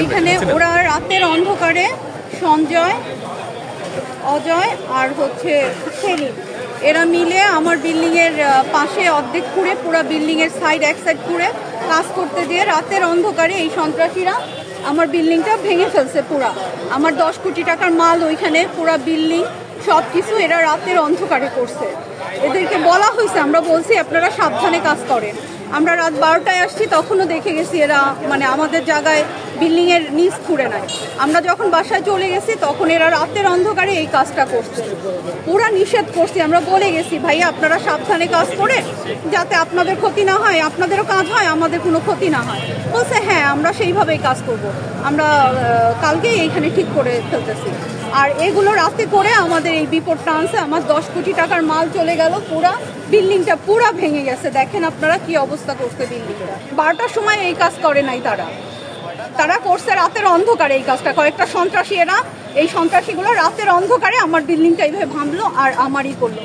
এখানে ওরা রাতের অন্ধকারে সঞ্জয়, অজয় আর হচ্ছে সেলিম, এরা মিলে আমার বিল্ডিংয়ের পাশে অর্ধেক খুঁড়ে পুরো বিল্ডিংয়ের সাইড এক সাইড খুঁড়ে কাজ করতে দিয়ে রাতের অন্ধকারে এই সন্ত্রাসীরা আমার বিল্ডিংটা ভেঙে ফেলছে। পুরা আমার 10 কোটি টাকার মাল ওইখানে, পুরা বিল্ডিং সব কিছু এরা রাতের অন্ধকারে করছে। এদেরকে বলা হয়েছে, আমরা বলছি আপনারা সাবধানে কাজ করেন। আমরা রাত 12টায় আসছি, তখনও দেখে গেছি এরা মানে আমাদের জায়গায় বিল্ডিংয়ের নিচ খুঁড়ে নাই। আমরা যখন বাসায় চলে গেছি তখন এরা রাতের অন্ধকারে এই কাজটা করছে। পুরা নিষেধ করছি, আমরা বলে গেছি ভাইয়া আপনারা সাবধানে কাজ করেন যাতে আপনাদের ক্ষতি না হয়, আপনাদেরও কাজ হয়, আমাদের কোনো ক্ষতি না হয়। বলছে হ্যাঁ আমরা সেইভাবেই কাজ করব, আমরা কালকেই এইখানে ঠিক করে ফেলতেছি। আর এগুলো রাতে করে আমাদের এই বিপদটা আনছে। আমার 10 কোটি টাকার মাল চলে গেল, পুরা বিল্ডিংটা পুরা ভেঙে গেছে। দেখেন আপনারা কি অবস্থা করছে বিল্ডিংটা। 12টার সময় এই কাজ করে নাই তারা করছে রাতের অন্ধকারে এই কাজটা। কয়েকটা সন্ত্রাসী, এরা এই সন্ত্রাসীগুলো রাতের অন্ধকারে আমার বিল্ডিংটা এইভাবে ভাঙলো আর আমারই করলো।